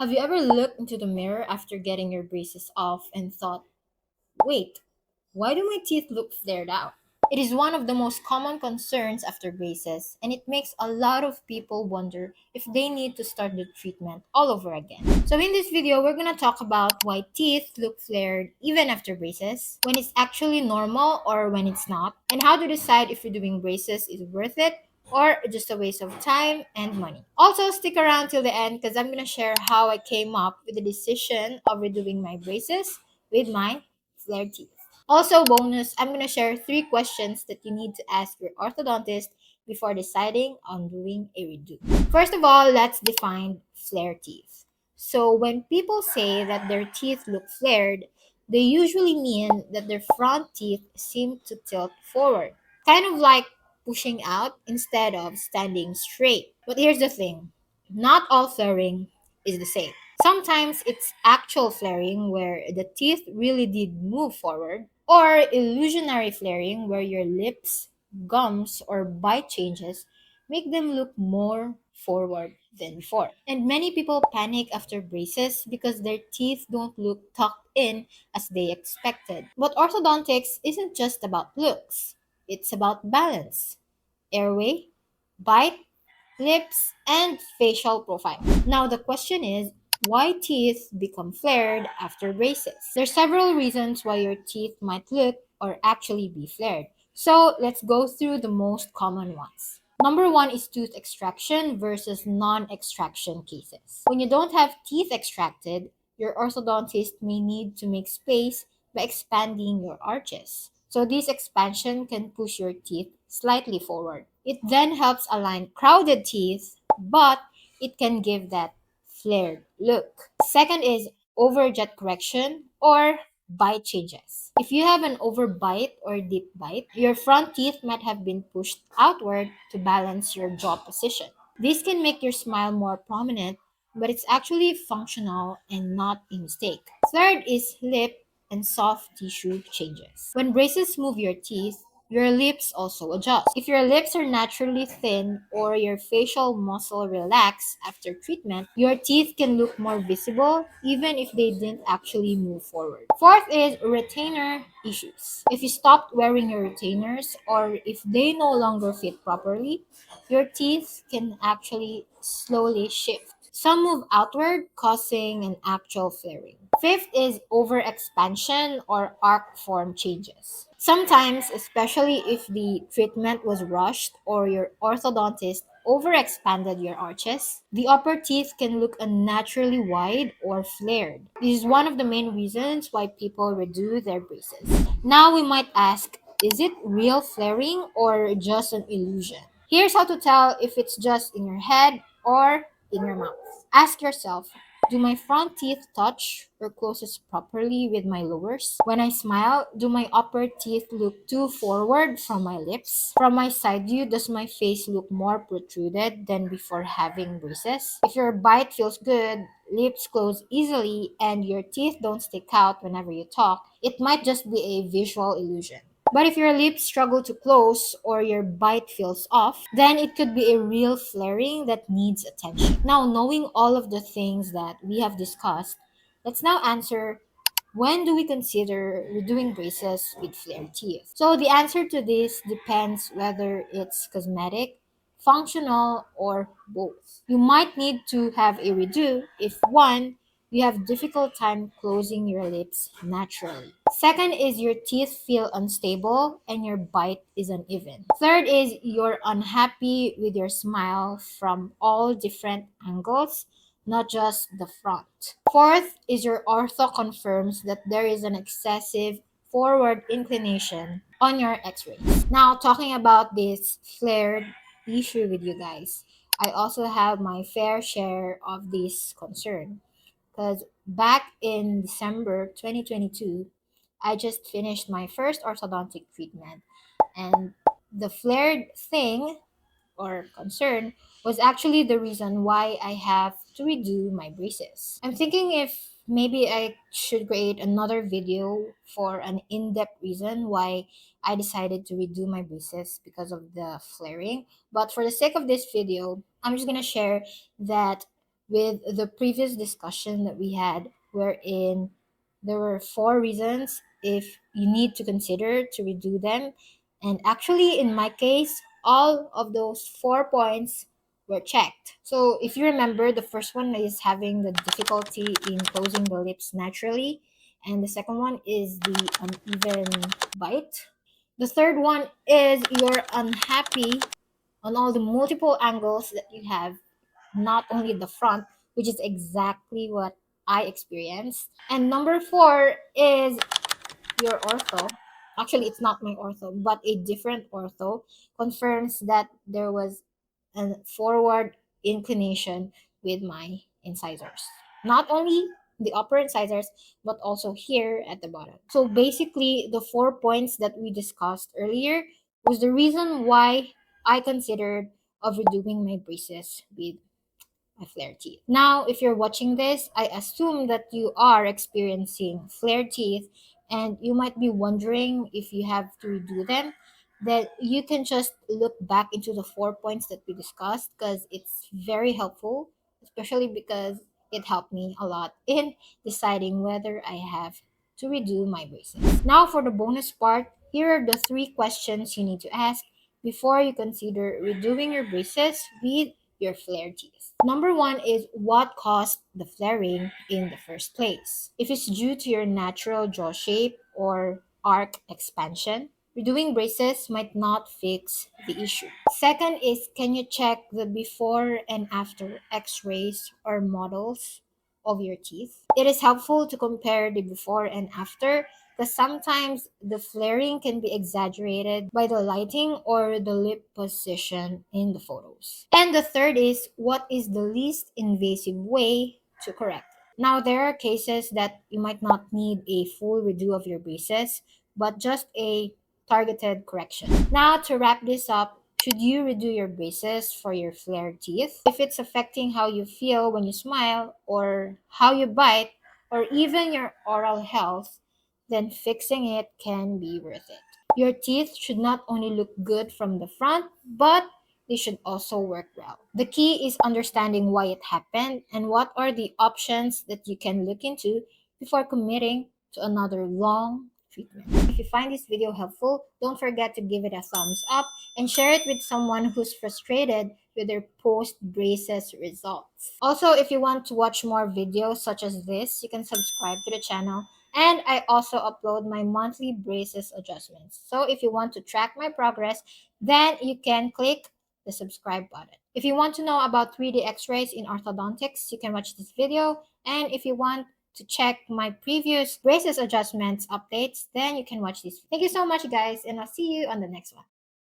Have you ever looked into the mirror after getting your braces off and thought, wait, why do my teeth look flared out? It is one of the most common concerns after braces, and it makes a lot of people wonder if they need to start the treatment all over again. So, in this video, we're gonna talk about why teeth look flared even after braces, when it's actually normal or when it's not, and how to decide if redoing braces is worth it or just a waste of time and money. Also, stick around till the end because I'm gonna share how I came up with the decision of redoing my braces with my flared teeth. Also, bonus, I'm going to share 3 questions that you need to ask your orthodontist before deciding on doing a redo. First of all, let's define flare teeth. So, when people say that their teeth look flared, they usually mean that their front teeth seem to tilt forward, kind of like pushing out instead of standing straight. But here's the thing, not all flaring is the same. Sometimes it's actual flaring where the teeth really did move forward, or illusionary flaring where your lips, gums, or bite changes make them look more forward than before. And many people panic after braces because their teeth don't look tucked in as they expected. But orthodontics isn't just about looks, it's about balance, airway, bite, lips, and facial profile. Now, the question is, why teeth become flared after braces? There's several reasons why your teeth might look or actually be flared. So let's go through the most common ones. Number one is tooth extraction versus non-extraction cases. When you don't have teeth extracted, your orthodontist may need to make space by expanding your arches. So this expansion can push your teeth slightly forward. It then helps align crowded teeth, but it can give that flared look. Second is overjet correction or bite changes. If you have an overbite or deep bite, your front teeth might have been pushed outward to balance your jaw position. This can make your smile more prominent, but it's actually functional and not a mistake. Third is lip and soft tissue changes. When braces move your teeth, your lips also adjust. If your lips are naturally thin or your facial muscle relax after treatment, your teeth can look more visible even if they didn't actually move forward. Fourth is retainer issues. If you stopped wearing your retainers or if they no longer fit properly, your teeth can actually slowly shift. Some move outward, causing an actual flaring. Fifth is overexpansion or arc form changes. Sometimes, especially if the treatment was rushed or your orthodontist overexpanded your arches, the upper teeth can look unnaturally wide or flared. This is one of the main reasons why people redo their braces. Now we might ask, is it real flaring or just an illusion? Here's how to tell if it's just in your head or in your mouth. Ask yourself, do my front teeth touch or closes properly with my lowers? When I smile, do my upper teeth look too forward from my lips? From my side view, does my face look more protruded than before having braces? If your bite feels good, lips close easily, and your teeth don't stick out whenever you talk, it might just be a visual illusion. But if your lips struggle to close or your bite feels off, then it could be a real flaring that needs attention. Now, knowing all of the things that we have discussed, let's now answer, when do we consider redoing braces with flared teeth? So the answer to this depends whether it's cosmetic, functional, or both. You might need to have a redo if one, you have difficult time closing your lips naturally. Second is your teeth feel unstable and your bite is uneven. Third is you're unhappy with your smile from all different angles, not just the front. Fourth is your ortho confirms that there is an excessive forward inclination on your x-rays. Now, talking about this flared issue with you guys, I also have my fair share of this concern because back in December 2022, I just finished my first orthodontic treatment, and the flared thing or concern was actually the reason why I have to redo my braces. I'm thinking if maybe I should create another video for an in-depth reason why I decided to redo my braces because of the flaring. But for the sake of this video, I'm just gonna share that with the previous discussion that we had, wherein there were four reasons if you need to consider to redo them. And actually, in my case, all of those 4 points were checked. So, if you remember, the first one is having the difficulty in closing the lips naturally, and the second one is the uneven bite. The third one is you're unhappy on all the multiple angles that you have, not only the front, which is exactly what I experienced. And number four is your ortho. Actually, it's not my ortho, but a different ortho confirms that there was a forward inclination with my incisors. Not only the upper incisors, but also here at the bottom. So basically, the 4 points that we discussed earlier was the reason why I considered of redoing my braces with a flare teeth. Now, if you're watching this, I assume that you are experiencing flare teeth and you might be wondering if you have to redo them. That you can just look back into the 4 points that we discussed because it's very helpful, especially because it helped me a lot in deciding whether I have to redo my braces. Now, for the bonus part, here are the 3 questions you need to ask before you consider redoing your braces with your flare teeth. Number one is what caused the flaring in the first place. If it's due to your natural jaw shape or arc expansion, redoing braces might not fix the issue. Second is can you check the before and after x rays or models of your teeth? It is helpful to compare the before and after because sometimes the flaring can be exaggerated by the lighting or the lip position in the photos. And the third is what is the least invasive way to correct it? Now, there are cases that you might not need a full redo of your braces, but just a targeted correction. Now, to wrap this up, should you redo your braces for your flared teeth? If it's affecting how you feel when you smile, or how you bite, or even your oral health, then fixing it can be worth it. Your teeth should not only look good from the front, but they should also work well. The key is understanding why it happened and what are the options that you can look into before committing to another long treatment. If you find this video helpful, don't forget to give it a thumbs up and share it with someone who's frustrated with their post braces results. Also, if you want to watch more videos such as this, you can subscribe to the channel, and I also upload my monthly braces adjustments. So if you want to track my progress, then you can click the subscribe button. If you want to know about 3D x-rays in orthodontics, you can watch this video. And if you want to check my previous braces adjustments updates, then you can watch this. Thank you so much, guys, and I'll see you on the next one.